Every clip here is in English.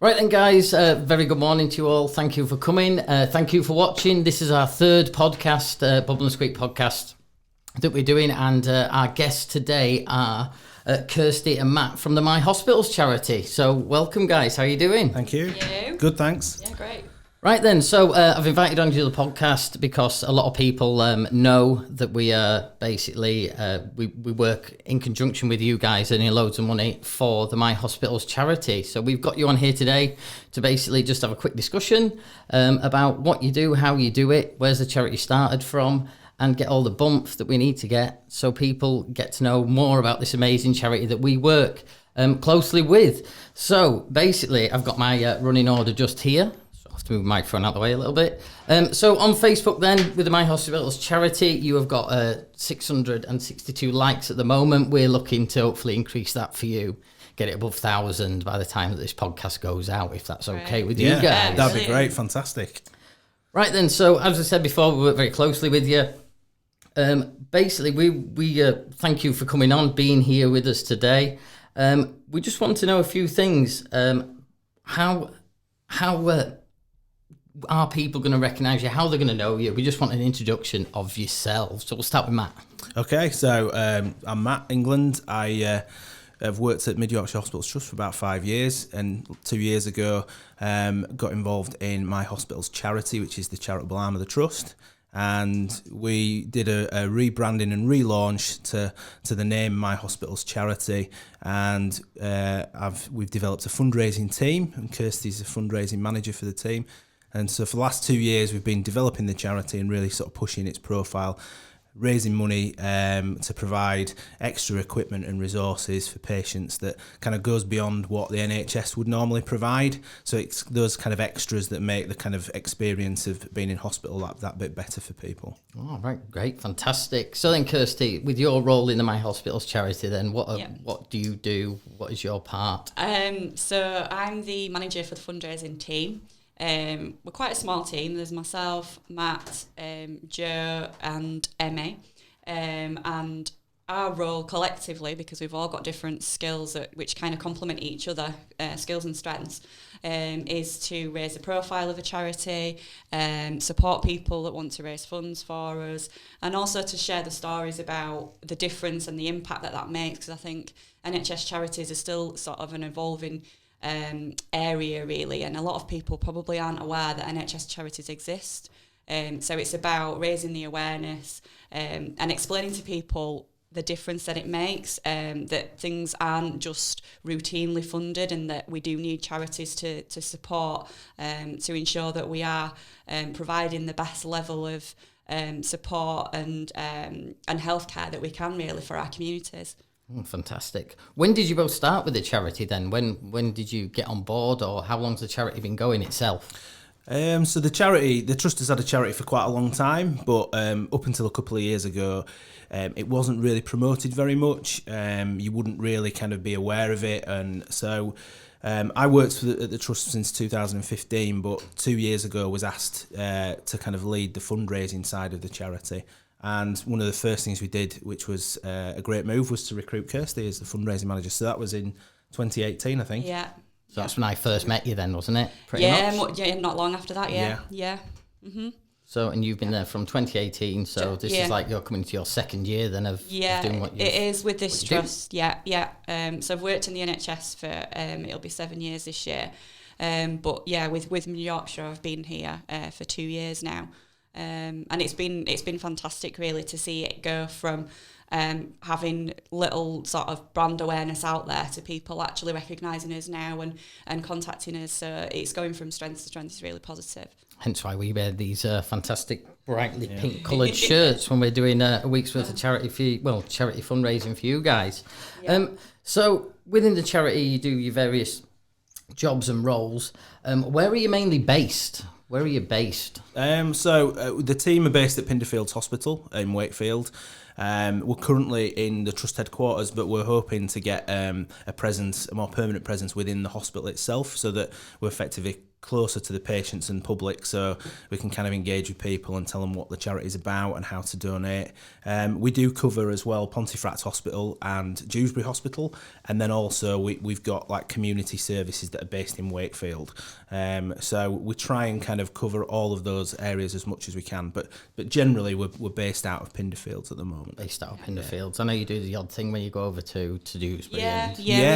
Right then, guys, very good morning to you all. Thank you for coming. Thank you for watching. This is our third podcast, Bubble and Squeak podcast, that we're doing. And our guests today are Kirsty and Matt from the My Hospitals charity. So welcome, guys. How are you doing? Thank you. You? Good, thanks. Yeah, great. Right then, so I've invited on to the podcast because a lot of people know that we basically we work in conjunction with you guys earning loads of money for the My Hospitals charity. So we've got you on here today to basically just have a quick discussion about what you do, how you do it, where's the charity started from, and get all the bump that we need to get so people get to know more about this amazing charity that we work closely with. So basically, I've got my running order just here. I have to move the microphone out the way a little bit. So on Facebook then, with the My Hospitals charity, you have got 662 likes at the moment. We're looking to hopefully increase that for you, get it above 1,000 by the time that this podcast goes out, if that's okay with you guys. That'd be great, fantastic. Right then, so as I said before, we work very closely with you. Basically, we thank you for coming on, being here with us today. We just want to know a few things. How are people going to recognise you? How are they going to know you? We just want an introduction of yourselves. So we'll start with Matt. Okay, so I'm Matt England. I have worked at Mid Yorkshire Hospitals Trust for about 5 years, and 2 years ago got involved in My Hospitals charity, which is the charitable arm of the Trust. And we did a rebranding and relaunch to the name My Hospitals Charity, and we've developed a fundraising team, and Kirsty's a fundraising manager for the team. And so for the last 2 years, we've been developing the charity and really sort of pushing its profile, raising money to provide extra equipment and resources for patients that kind of goes beyond what the NHS would normally provide. So it's those kind of extras that make the kind of experience of being in hospital that bit better for people. Oh, right, great, fantastic. So then, Kirsty, with your role in the My Hospitals charity, then what do you do? What is your part? So I'm the manager for the fundraising team. We're quite a small team. There's myself, Matt, Joe and Emmy, and our role collectively, because we've all got different skills which kind of complement each other, skills and strengths, is to raise the profile of a charity, support people that want to raise funds for us, and also to share the stories about the difference and the impact that makes, because I think NHS charities are still sort of an evolving area really, and a lot of people probably aren't aware that NHS charities exist. So it's about raising the awareness and explaining to people the difference that it makes, that things aren't just routinely funded, and that we do need charities to support, to ensure that we are providing the best level of support and healthcare that we can really for our communities. Oh, fantastic. When did you both start with the charity then? When did you get on board, or how long's the charity been going itself? So the Trust has had a charity for quite a long time, but up until a couple of years ago, it wasn't really promoted very much. You wouldn't really kind of be aware of it, and so I worked at the Trust since 2015, but 2 years ago was asked to kind of lead the fundraising side of the charity. And one of the first things we did, which was a great move, was to recruit Kirsty as the fundraising manager. So that was in 2018, I think. Yeah. So that's when I first met you then, wasn't it? Pretty much? Yeah, not long after that, yeah. Mm-hmm. So, and you've been there from 2018, so this is like you're coming to your second year then of doing what you... it is with this trust, yeah. So I've worked in the NHS for, it'll be 7 years this year. But yeah, with Yorkshire, I've been here for 2 years now. And it's been fantastic really to see it go from having little sort of brand awareness out there to people actually recognising us now and contacting us. So it's going from strength to strength. It's really positive. Hence why we wear these fantastic brightly pink coloured shirts when we're doing a week's worth of charity fundraising for you guys. Yeah. So within the charity, you do your various jobs and roles. Where are you mainly based? So the team are based at Pinderfields Hospital in Wakefield. We're currently in the trust headquarters, but we're hoping to get a more permanent presence within the hospital itself, so that we're effectively closer to the patients and public, so we can kind of engage with people and tell them what the charity is about and how to donate. We do cover as well Pontefract Hospital and Dewsbury Hospital, and then also we've got like community services that are based in Wakefield. So we try and kind of cover all of those areas as much as we can, but generally we're based out of Pinderfields at the moment. Based out of Pinderfields. I know you do the odd thing when you go over to Dewsbury. Yeah,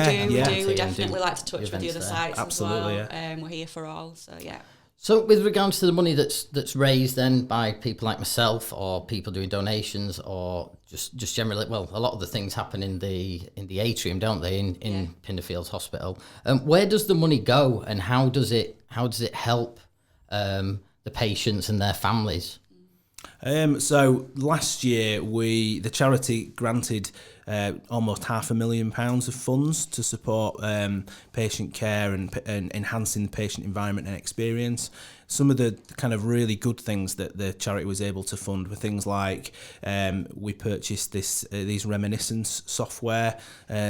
and we do. We definitely like to touch with the other sites Absolutely, as well. We're here for all. So yeah. So with regards to the money that's raised then by people like myself or people doing donations or just generally, well, a lot of the things happen in the atrium, don't they, in Pinderfields Hospital. Where does the money go, and how does it help the patients and their families? So last year the charity granted almost £500,000 of funds to support patient care and enhancing the patient environment and experience. Some of the kind of really good things that the charity was able to fund were things like we purchased these reminiscence software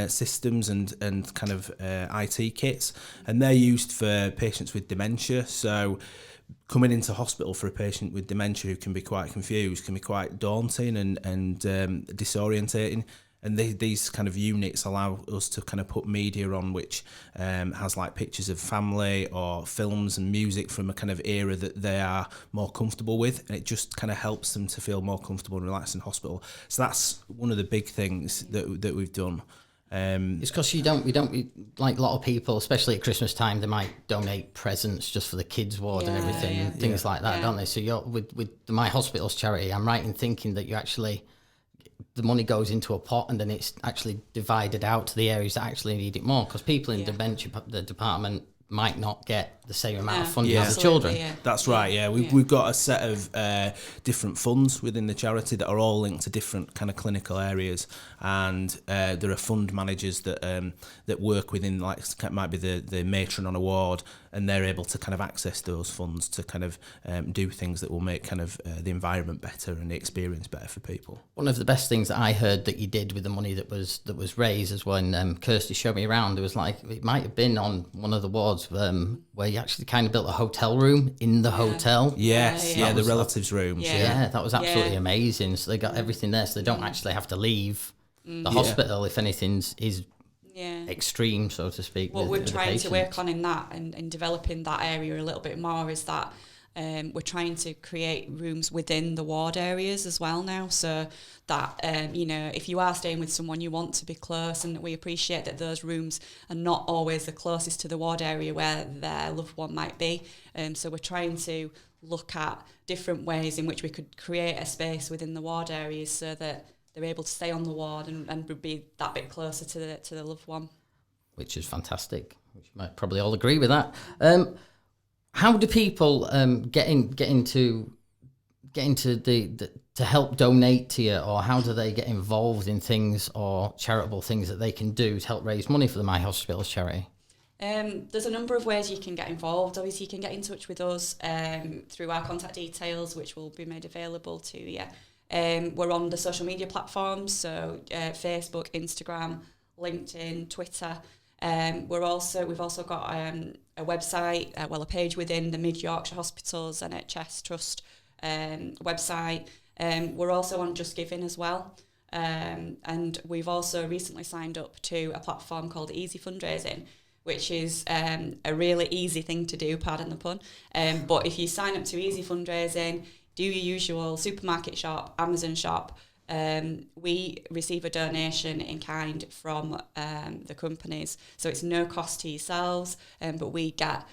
systems and kind of IT kits, and they're used for patients with dementia. So coming into hospital for a patient with dementia who can be quite confused, can be quite daunting and disorientating. And these kind of units allow us to kind of put media on which has like pictures of family or films and music from a kind of era that they are more comfortable with, and it just kind of helps them to feel more comfortable and relaxed in hospital. So that's one of the big things that we've done. It's because we don't like a lot of people, especially at Christmas time, they might donate presents just for the kids ward and everything, things like that, don't they? So you're with the My Hospitals charity, I'm right in thinking that you actually, the money goes into a pot and then it's actually divided out to the areas that actually need it more, because people in dementia, the department, might not get the same amount of funding as the children. Yeah. That's right, We've got a set of different funds within the charity that are all linked to different kind of clinical areas, and there are fund managers that work within, like, might be the matron on a ward, and they're able to kind of access those funds to kind of do things that will make kind of the environment better and the experience better for people. One of the best things that I heard that you did with the money that was raised is when Kirsty showed me around. There was like, it might have been on one of the wards where you actually kind of built a hotel room in the hotel. Yes, the relatives' rooms. Yeah, that was absolutely amazing. So they got everything there, so they don't actually have to leave the hospital if anything is extreme, so to speak. What we're trying to work on in that and developing that area a little bit more is that we're trying to create rooms within the ward areas as well now, so that if you are staying with someone, you want to be close, and we appreciate that those rooms are not always the closest to the ward area where their loved one might be. So we're trying to look at different ways in which we could create a space within the ward areas so that they're able to stay on the ward and be that bit closer to the loved one. Which is fantastic. Which you might probably all agree with that. How do people get into to help donate to you, or how do they get involved in things or charitable things that they can do to help raise money for the My Hospitals charity? There's a number of ways you can get involved. Obviously, you can get in touch with us through our contact details, which will be made available to you. We're on the social media platforms, so Facebook, Instagram, LinkedIn, Twitter. We've also got a website, a page within the Mid Yorkshire Hospitals NHS Trust website. We're also on Just Giving as well. And we've also recently signed up to a platform called Easy Fundraising, which is a really easy thing to do, pardon the pun. But if you sign up to Easy Fundraising, do your usual supermarket shop, Amazon shop, we receive a donation in kind from the companies. So it's no cost to yourselves, but we get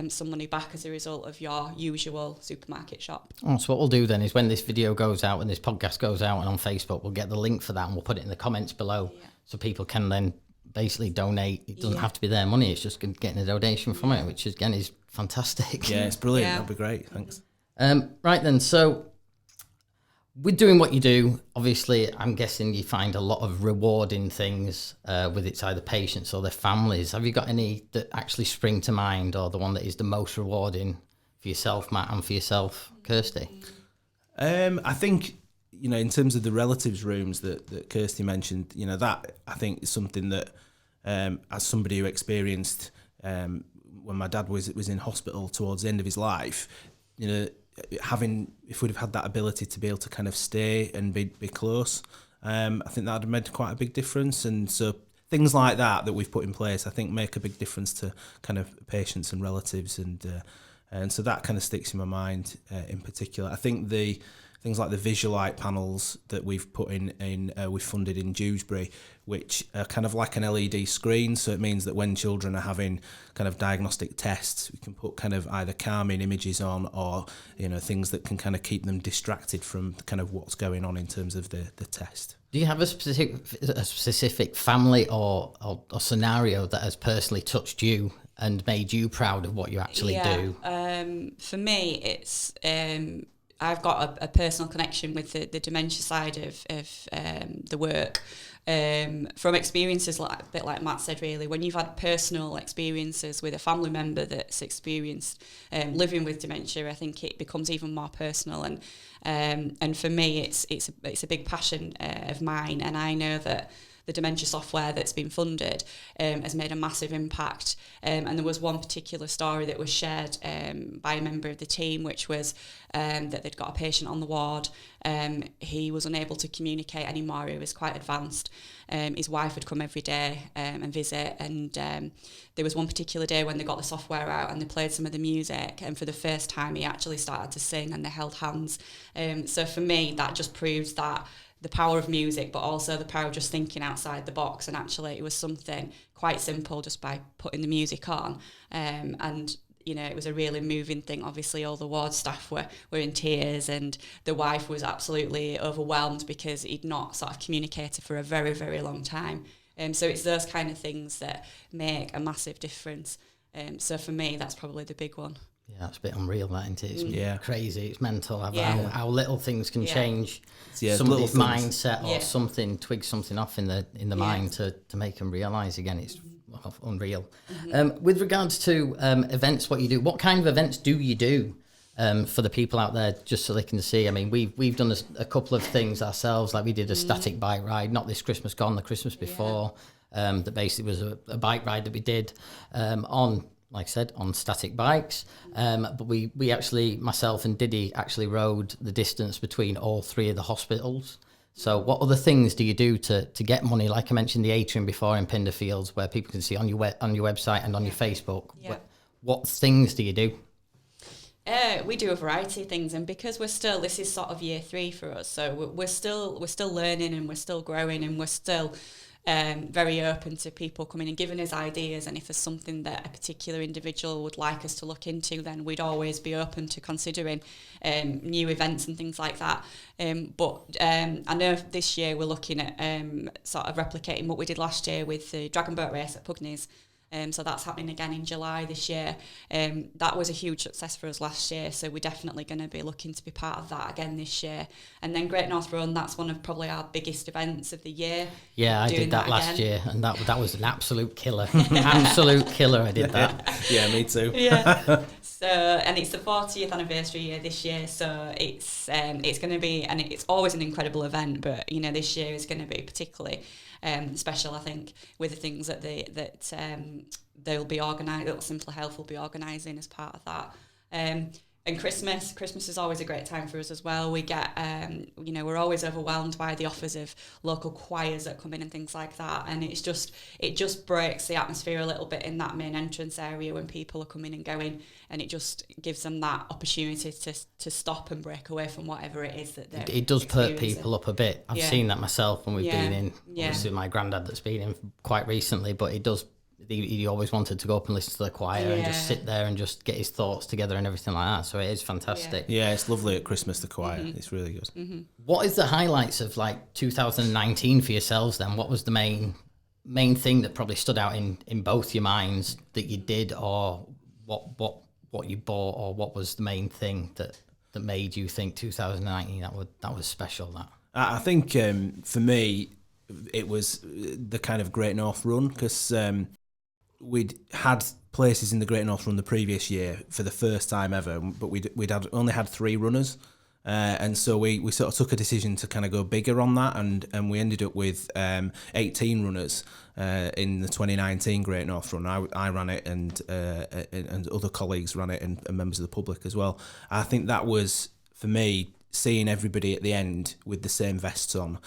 some money back as a result of your usual supermarket shop. Oh, so what we'll do then is when this video goes out and this podcast goes out and on Facebook, we'll get the link for that and we'll put it in the comments below so people can then basically donate. It doesn't have to be their money, it's just getting a donation from it, which again is fantastic. Yeah, it's brilliant. That'd be great. Thanks. Right then, so with doing what you do, obviously, I'm guessing you find a lot of rewarding things with it's either patients or their families. Have you got any that actually spring to mind, or the one that is the most rewarding for yourself, Matt, and for yourself, Kirsty? I think in terms of the relatives rooms that Kirsty mentioned, that I think is something that, as somebody who experienced when my dad was in hospital towards the end of his life, if we'd have had that ability to be able to kind of stay and be close, I think that would have made quite a big difference. And so things like that we've put in place, I think, make a big difference to kind of patients and relatives, and so that kind of sticks in my mind in particular. I think the things like the visual light panels that we've put we've funded in Dewsbury, which are kind of like an LED screen. So it means that when children are having kind of diagnostic tests, we can put kind of either calming images on, or things that can kind of keep them distracted from kind of what's going on in terms of the test. Do you have a specific family or scenario that has personally touched you and made you proud of what you actually do? For me, it's I've got a personal connection with the dementia side of the work. From experiences a bit like Matt said, really, when you've had personal experiences with a family member that's experienced living with dementia, I think it becomes even more personal. And for me, it's a big passion of mine, and I know that the dementia software that's been funded has made a massive impact. And there was one particular story that was shared by a member of the team, which was that they'd got a patient on the ward. He was unable to communicate anymore. He was quite advanced. His wife would come every day and visit. And there was one particular day when they got the software out and they played some of the music. And for the first time, he actually started to sing and they held hands. So for me, that just proves that the power of music, but also the power of just thinking outside the box. And actually it was something quite simple just by putting the music on. And it was a really moving thing. Obviously all the ward staff were in tears, and the wife was absolutely overwhelmed because he'd not sort of communicated for a very, very long time. So it's those kind of things that make a massive difference. So for me, that's probably the big one. Yeah, that's a bit unreal, that, isn't it? It's crazy. It's mental how little things can change somebody's mindset or something, twig something off in the mind to make them realise again. It's unreal. With regards to events, what you do, what kind of events do you do for the people out there, just so they can see? I mean, we've done a couple of things ourselves, like we did a static bike ride, not this Christmas gone, the Christmas before, that basically was a bike ride that we did on, like I said, on static bikes. But we actually, myself and Diddy, actually rode the distance between all three of the hospitals. So what other things do you do to get money? Like I mentioned the atrium before in Pinderfields, where people can see on your website and on your Facebook. Yeah. What things do you do? We do a variety of things, and because this is sort of year 3 for us, so we're still learning and we're still growing, and we're still very open to people coming and giving us ideas. And if there's something that a particular individual would like us to look into, then we'd always be open to considering new events and things like that. But I know this year we're looking at sort of replicating what we did last year with the Dragon Boat Race at Pugneys. So that's happening again in July this year. That was a huge success for us last year, so we're definitely going to be looking to be part of that again this year. And then Great North Run, that's one of probably our biggest events of the year. Yeah, I did that last year, and that was an absolute killer. Absolute killer, I did that. Yeah, me too. Yeah. So, and it's the 40th anniversary year this year, so it's going to be, and it's always an incredible event, but this year is going to be particularly special, I think, with the things that they'll be organising, that Simpler Health will be organising as part of that. And Christmas is always a great time for us as well. We get, we're always overwhelmed by the offers of local choirs that come in and things like that. And it just breaks the atmosphere a little bit in that main entrance area when people are coming and going. And it just gives them that opportunity to stop and break away from whatever it is that they're It does perk people up a bit. I've seen that myself when we've been in. Obviously, my granddad that's been in quite recently, but it does. He always wanted to go up and listen to the choir and just sit there and just get his thoughts together and everything like that. So it is fantastic. Yeah, it's lovely at Christmas, the choir. Mm-hmm. It's really good. Mm-hmm. What is the highlights of 2019 for yourselves then? What was the main thing that probably stood out in both your minds that you did, or what you bought, or what was the main thing that made you think 2019 that was special? That I think for me it was the kind of Great North Run, because we'd had places in the Great North Run the previous year for the first time ever, but we'd only had 3 runners, And so we sort of took a decision to kind of go bigger on that, and we ended up with 18 runners in the 2019 Great North Run. I ran it, and other colleagues ran it, and members of the public as well. I think that was, for me, seeing everybody at the end with the same vests on,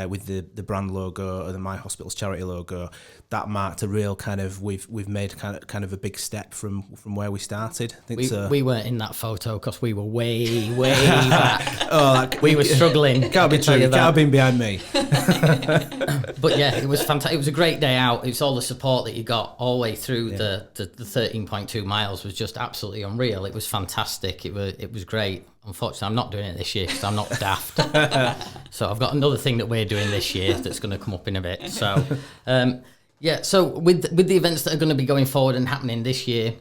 with the brand logo or the My Hospitals charity logo, that marked a real kind of we've made kind of a big step from where we started. I think we weren't in that photo because we were way back. We were struggling. Can't be true. You can't have been behind me. But yeah, it was fantastic. It was a great day out. It's all the support that you got all the way through the 13.2 miles was just absolutely unreal. It was fantastic. It was great. Unfortunately, I'm not doing it this year because I'm not daft. So I've got another thing that we're doing this year that's going to come up in a bit. So, so with the events that are going to be going forward and happening this year,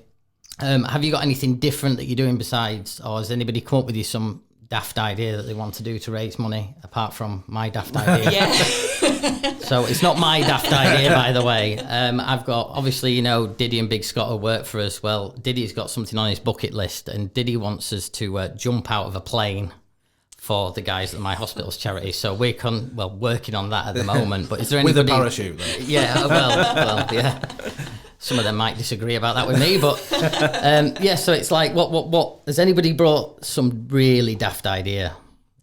have you got anything different that you're doing besides, or has anybody come up with you some daft idea that they want to do to raise money apart from my daft idea? Yeah. So it's not my daft idea, by the way. I've got, obviously, Diddy and Big Scott who work for us. Well, Diddy's got something on his bucket list, and Diddy wants us to jump out of a plane for the guys at My Hospitals charity. So we're working on that at the moment. But is there anybody... With a parachute, then? Yeah, well, yeah. Some of them might disagree about that with me, but so it's like, what has anybody brought some really daft idea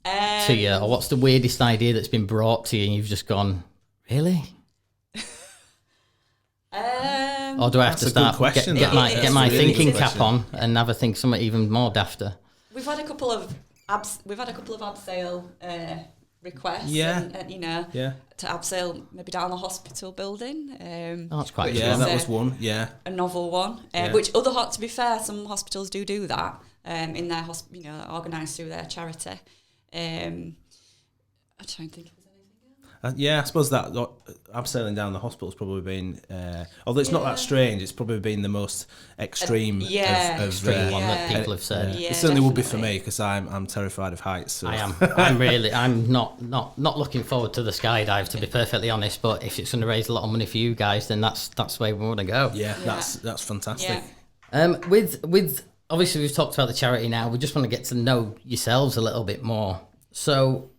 to you, or what's the weirdest idea that's been brought to you and you've just gone, really? Or do I have to start get my thinking cap on and have a think something even more dafter? We've had a couple of abseil requests, to abseil maybe down the hospital building. That's quite cool. Yeah, that was one. Yeah, a novel one. Which to be fair, some hospitals do that in their organised through their charity. I'm trying to think if there's anything else. I suppose that abseiling down the hospital's probably been, although it's not that strange, it's probably been the most extreme one that people have said. Yeah, it certainly would be for me because I'm terrified of heights. So. I am. I'm not looking forward to the skydive, to be perfectly honest. But if it's going to raise a lot of money for you guys, then that's where we want to go. Yeah, that's fantastic. Yeah. With obviously we've talked about the charity now. We just want to get to know yourselves a little bit more. So,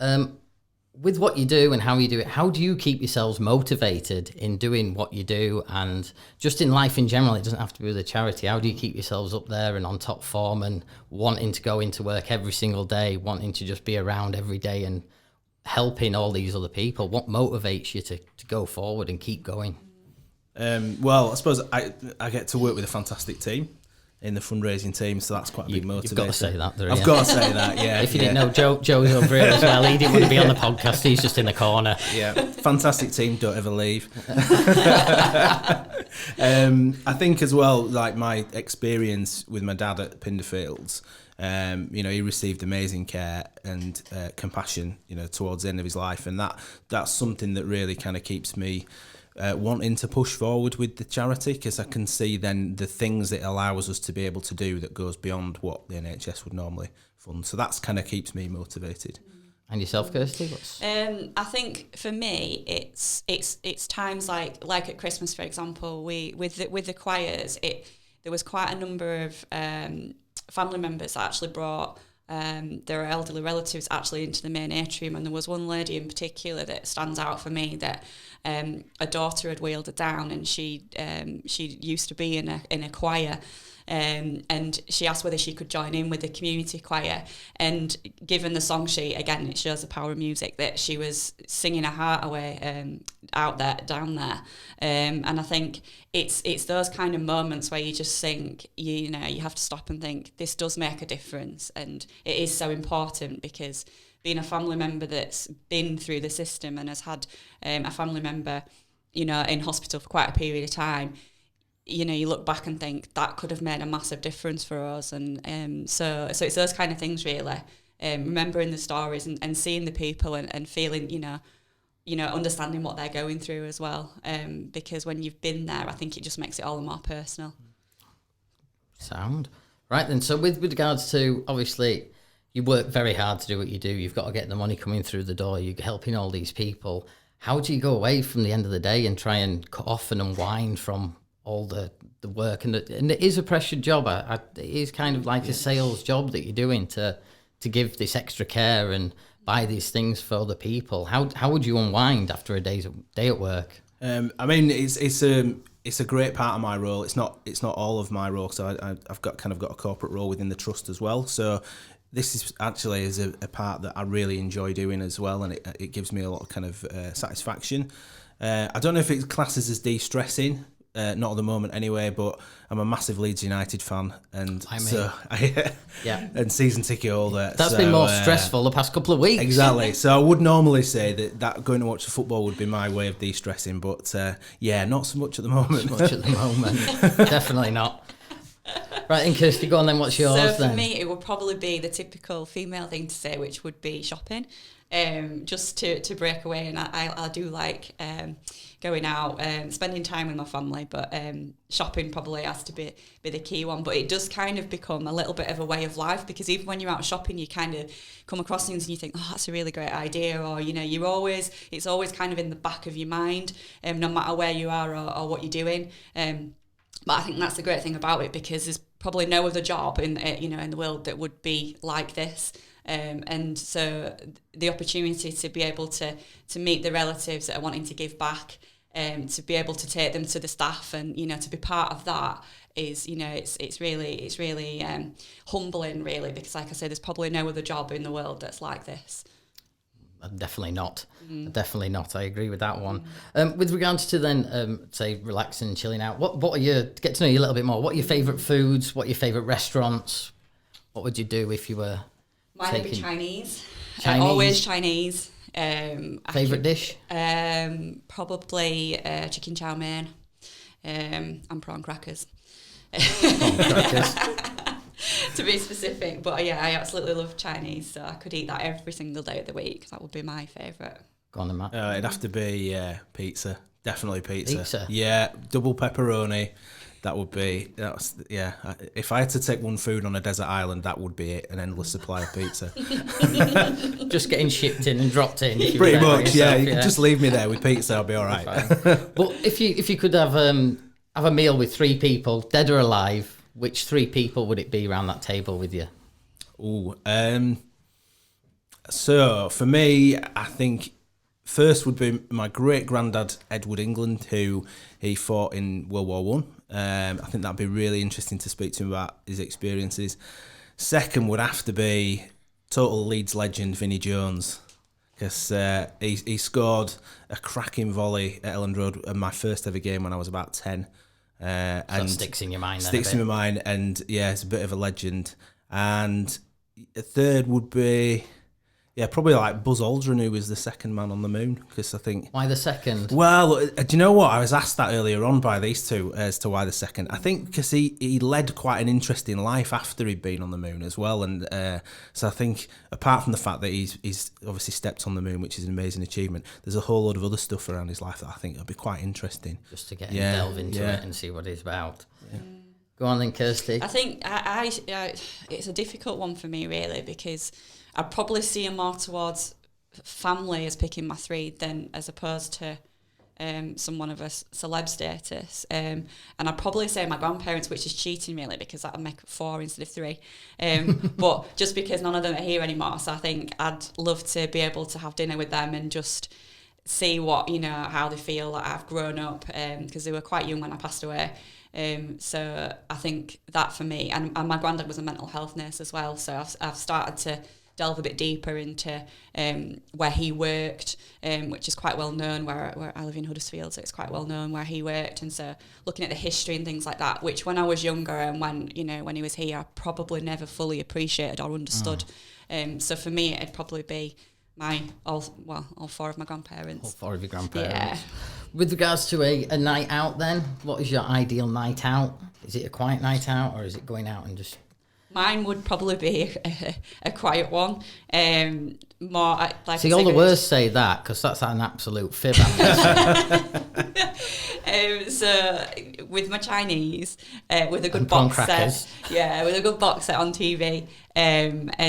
with what you do and how you do it, how do you keep yourselves motivated in doing what you do, and just in life in general? It doesn't have to be with a charity. How do you keep yourselves up there and on top form and wanting to go into work every single day, wanting to just be around every day and helping all these other people? What motivates you to go forward and keep going? Well, I suppose I get to work with a fantastic team in the fundraising team, so that's quite a big motivator. You've got to say that, I've got to say that, yeah. If you didn't know, Joe's over here as well. He didn't want to be on the podcast. He's just in the corner. Yeah, fantastic team. Don't ever leave. I think as well, like my experience with my dad at Pinderfields, he received amazing care and compassion, towards the end of his life, and that's something that really kind of keeps me wanting to push forward with the charity, because I can see then the things it allows us to be able to do that goes beyond what the NHS would normally fund. So that's kind of keeps me motivated. And yourself, Kirsty? I think for me, it's times like at Christmas, for example, with the choirs, there was quite a number of family members that actually brought their elderly relatives actually into the main atrium, and there was one lady in particular that stands out for me that a daughter had wheeled her down, and she used to be in a choir, and she asked whether she could join in with the community choir, and given the song sheet, again it shows the power of music, that she was singing her heart away down there, and I think it's those kind of moments where you just think you have to stop and think, this does make a difference, and it is so important, because being a family member that's been through the system and has had a family member in hospital for quite a period of time, you look back and think that could have made a massive difference for us, and so it's those kind of things really, remembering the stories and seeing the people and feeling understanding what they're going through as well, because when you've been there, I think it just makes it all the more personal. Sound right then. So with regards to, obviously you work very hard to do what you do, you've got to get the money coming through the door, you're helping all these people. How do you go away from the end of the day and try and cut off and unwind from all the work? And it is a pressured job. It is kind of like a sales job that you're doing to to give this extra care and buy these things for other people. How would you unwind after a day at work? I mean, it's a great part of my role. It's not all of my role. So I've got a corporate role within the trust as well. So this is actually a part that I really enjoy doing as well, and it gives me a lot of kind of satisfaction. I don't know if it classes as de-stressing. Not at the moment anyway, but I'm a massive Leeds United fan, and and season ticket holder. That's been more stressful the past couple of weeks. Exactly. So I would normally say that going to watch the football would be my way of de-stressing, but not so much at the moment. Definitely not. Right, and Kirsty, go on then, what's yours then? So for me, it would probably be the typical female thing to say, which would be shopping. Just to break away, and I do like going out, spending time with my family, but shopping probably has to be the key one. But it does kind of become a little bit of a way of life, because even when you're out shopping, you kind of come across things and you think, oh, that's a really great idea, or it's always kind of in the back of your mind, no matter where you are or what you're doing. But I think that's the great thing about it, because there's probably no other job in the world that would be like this. And so the opportunity to be able to meet the relatives that are wanting to give back, to be able to take them to the staff, and to be part of that is it's really humbling, really, because like I said, there's probably no other job in the world that's like this. Definitely not. Definitely not. I agree with that one. With regards to then, say, relaxing and chilling out, what are your, to get to know you a little bit more, what are your favourite foods? What are your favourite restaurants? What would you do if you were Mine would be Chinese. Chinese? Always Chinese. Favourite dish? Probably chicken chow mein and prawn crackers. Prawn crackers. To be specific, but yeah, I absolutely love Chinese, so I could eat that every single day of the week. That would be my favourite. Go on then, Matt. It'd have to be pizza. Definitely pizza. Pizza? Yeah, double pepperoni. If I had to take one food on a desert island, that would be it, an endless supply of pizza. Just getting shipped in and dropped in. Pretty much, yeah. Just leave me there with pizza, I'll be all right. But if you could have a meal with 3 people, dead or alive, which 3 people would it be around that table with you? So for me, I think first would be my great granddad Edward England, who he fought in World War One. I think that'd be really interesting to speak to him about his experiences. Second would have to be total Leeds legend Vinnie Jones, because he scored a cracking volley at Elland Road in my first ever game when I was about 10. And that sticks in your mind. Sticks in my mind, and yeah, it's a bit of a legend. And a third would be, probably like Buzz Aldrin, who was the second man on the moon, because I think... Why the second? Well, do you know what? I was asked that earlier on by these two as to why the second. I think because he led quite an interesting life after he'd been on the moon as well, and so I think apart from the fact that he's obviously stepped on the moon, which is an amazing achievement, there's a whole load of other stuff around his life that I think would be quite interesting. Just to get him delve into it and see what he's about. Yeah. Go on then, Kirsty. I think I it's a difficult one for me, really, because I'd probably see him more towards family as picking my 3 than as opposed to someone of a celeb status. And I'd probably say my grandparents, which is cheating really, because that'd make 4 instead of 3. But just because none of them are here anymore, so I think I'd love to be able to have dinner with them and just see what, how they feel that I've grown up, because they were quite young when I passed away. So I think that for me, and my granddad was a mental health nurse as well, so I've started to delve a bit deeper into where he worked, which is quite well known, where I live in Huddersfield, so it's quite well known where he worked, and so looking at the history and things like that, which when I was younger and when he was here, I probably never fully appreciated or understood. So for me, it'd probably be all 4 of my grandparents. All 4 of your grandparents. Yeah. With regards to a night out then, what is your ideal night out? Is it a quiet night out, or is it going out and just... Mine would probably be a quiet one. More like. See, all the worst say that, because that's an absolute fib. So with my Chinese, with a good box set, with a good box set on TV, I'd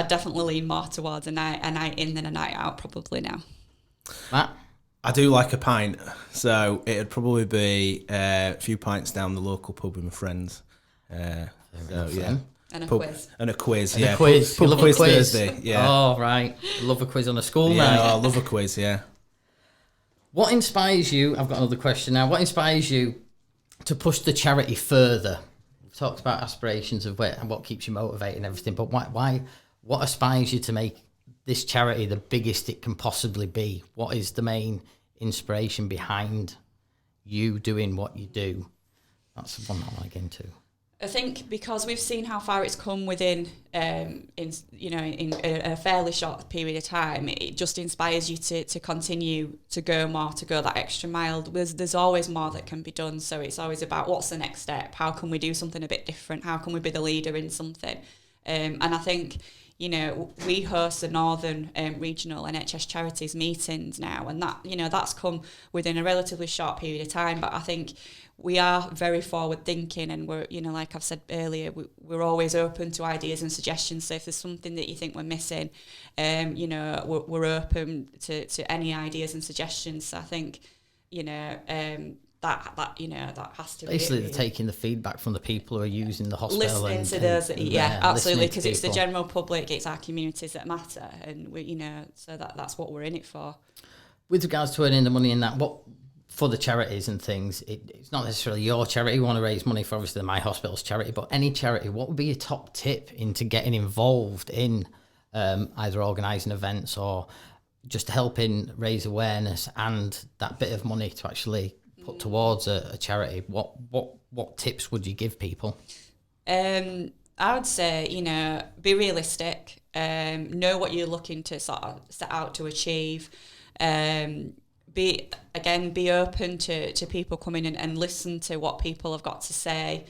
definitely lean more towards a night in than a night out probably now. Matt? I do like a pint, so it'd probably be a few pints down the local pub with my friends. And a pub, quiz. And a quiz, And yeah. a quiz. Pub You love quiz a quiz. Thursday, yeah. Oh, right. Love a quiz on a school Yeah, night. I love a quiz, yeah. What inspires you? I've got another question now. What inspires you to push the charity further? We've talked about aspirations of where and what keeps you motivated and everything, but why? What inspires you to make this charity the biggest it can possibly be? What is the main inspiration behind you doing what you do? That's the one I want to get into. I think because we've seen how far it's come within, in a fairly short period of time, it just inspires you to continue to go more, to go that extra mile. There's always more that can be done, so it's always about what's the next step, how can we do something a bit different, how can we be the leader in something, and I think, you know, we host the Northern Regional NHS Charities meetings now, and that, you know, that's come within a relatively short period of time, but I think we are very forward thinking, and we're, you know, like I've said earlier, we're always open to ideas and suggestions. So if there's something that you think we're missing, you know, we're open to any ideas and suggestions. So I think, you know, that you know, that has to Basically, be they're taking the feedback from the people who are using the hospital. listening to those, yeah, absolutely, because it's the people. general public, it's our communities that matter, and we, you know, so that's what we're in it for. With regards to earning the money in that, what for the charities and things, it's not necessarily your charity. You want to raise money for obviously the My Hospital's charity, but any charity, what would be your top tip into getting involved in either organising events or just helping raise awareness and that bit of money to actually put towards a charity? What tips would you give people? I would say, you know, be realistic, know what you're looking to sort of set out to achieve, be open to people coming in and listen to what people have got to say.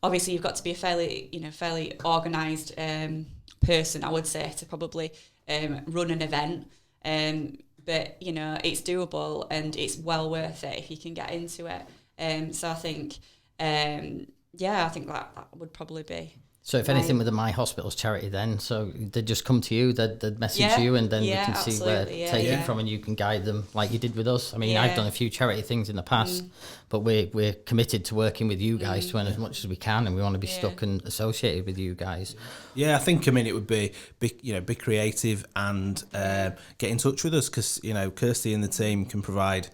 Obviously, you've got to be a fairly organised person, I would say, to probably run an event. But, you know, it's doable and it's well worth it if you can get into it. So I think, I think that would probably be. So if anything with the My Hospital's charity then, so they'd just come to you, they'd message you, and then we can see where take it from, and you can guide them like you did with us. I mean, I've done a few charity things in the past, but we're committed to working with you guys to earn as much as we can, and we want to be stuck and associated with you guys. Yeah, I think, I mean, it would be creative and get in touch with us, because, you know, Kirsty and the team can provide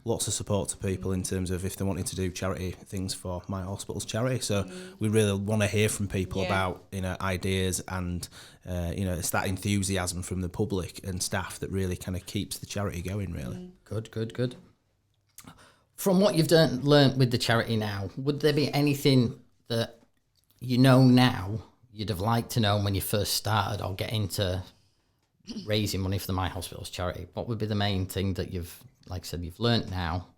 lots of support to people in terms of if they wanted to do charity things for My Hospital's charity. So we really want to hear from people about, you know, ideas, and you know, it's that enthusiasm from the public and staff that really kind of keeps the charity going, really. Good. From what you've learnt with the charity now, would there be anything that you know now you'd have liked to know when you first started or get into raising money for the My Hospital's charity? What would be the main thing that you've, like I said, you've learnt now,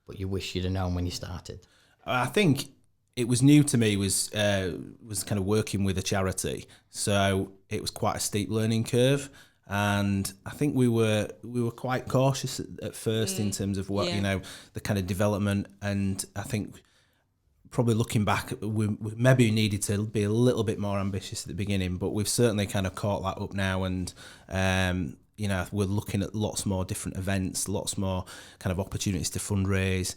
but you wish you'd have known when you started? I think it was new to me, was kind of working with a charity, so it was quite a steep learning curve, and I think we were quite cautious at first in terms of what you know, the kind of development, and I think probably looking back, we maybe needed to be a little bit more ambitious at the beginning, but we've certainly kind of caught that up now, and you know, we're looking at lots more different events, lots more kind of opportunities to fundraise.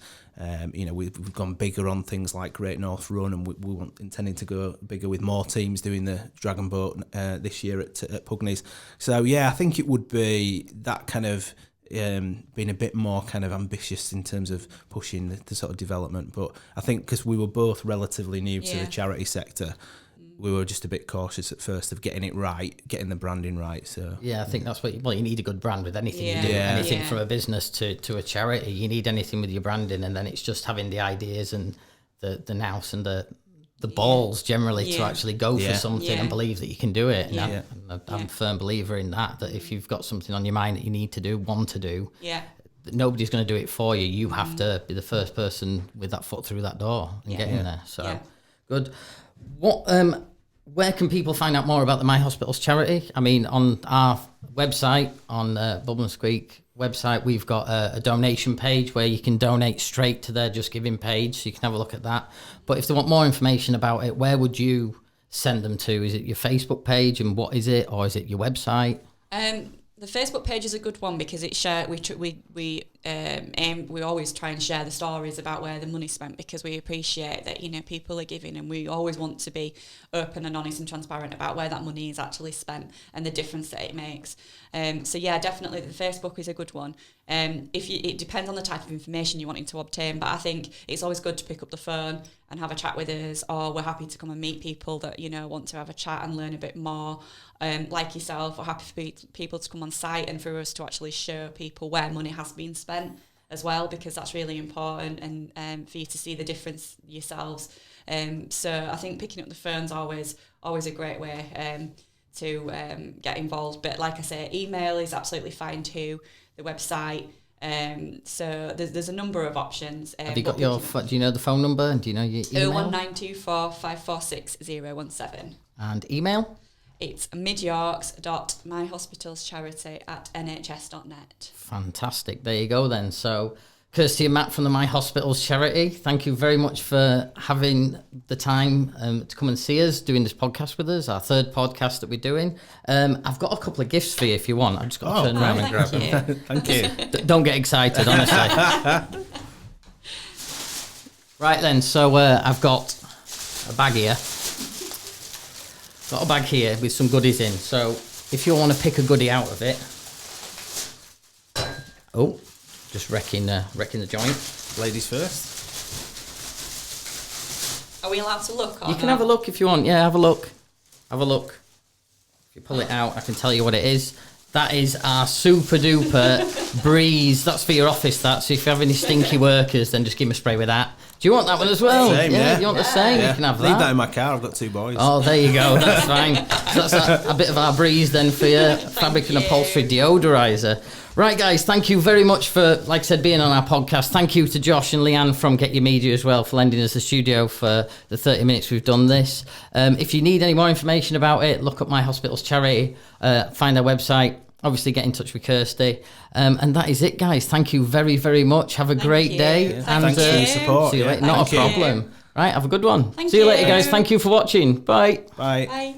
You know, we've gone bigger on things like Great North Run, and we want intending to go bigger with more teams doing the Dragon Boat this year at Pugneys. So yeah, I think it would be that kind of being a bit more kind of ambitious in terms of pushing the sort of development. But I think because we were both relatively new to the charity sector, we were just a bit cautious at first of getting it right, getting the branding right. So yeah, I think that's what you need a good brand with anything you do. Anything from a business to a charity, you need anything with your branding, and then it's just having the ideas and the nous and the balls generally to actually go for something and believe that you can do it. And I'm a firm believer in that if you've got something on your mind that you need to do, want to do, nobody's going to do it for you. You have to be the first person with that foot through that door and get in there. So good. What where can people find out more about the My Hospital's charity? I mean, on our website, on Bubble and Squeak website, we've got a donation page where you can donate straight to their Just Giving page, so you can have a look at that. But if they want more information about it, where would you send them to? Is it your Facebook page, and what is it, or is it your website? The Facebook page is a good one because it's shared. We we always try and share the stories about where the money's spent, because we appreciate that, you know, people are giving, and we always want to be open and honest and transparent about where that money is actually spent and the difference that it makes. So yeah, definitely the Facebook is a good one. It depends on the type of information you're wanting to obtain, but I think it's always good to pick up the phone and have a chat with us, or we're happy to come and meet people that, you know, want to have a chat and learn a bit more. Like yourself, we're happy for people to come on site and for us to actually show people where money has been spent as well, because that's really important, and for you to see the difference yourselves. So I think picking up the phone's always a great way to get involved. But like I say, email is absolutely fine too, the website. So there's a number of options. Have you got do you know the phone number, and do you know your email? 01924 546 017. And email? It's midyorks.myhospitalscharity@nhs.net. Fantastic. There you go then. So Kirsty and Matt from the My Hospitals charity, thank you very much for having the time to come and see us, doing this podcast with us, our third podcast that we're doing. I've got a couple of gifts for you if you want. I've just got to turn around and grab them. Thank you. Don't get excited, honestly. Right then, so I've got a bag here. Got a bag here with some goodies in. So if you want to pick a goodie out of it. Oh, just wrecking the joint. Ladies first. Are we allowed to look? You can have a look if you want. Yeah, have a look. Have a look. If you pull it out, I can tell you what it is. That is our super duper Breeze. That's for your office, that. So if you have any stinky workers, then just give them a spray with that. Do you want that one as well? Same, yeah. You want the same? Yeah. You can have that. Leave that in my car. I've got 2 boys. Oh, there you go. That's fine. So that's a bit of our Breeze then for your fabric and upholstery deodorizer. Right, guys, thank you very much for, like I said, being on our podcast. Thank you to Josh and Leanne from Get Your Media as well for lending us the studio for the 30 minutes we've done this. If you need any more information about it, look up My Hospitals Charity, find our website, obviously get in touch with Kirsty. And that is it, guys. Thank you very, very much. Have a great day. Yeah. And Thanks for your support. see you later. Not a problem. Right, have a good one. Thank See you later, you. guys. Thank you for watching. Bye. Bye. Bye.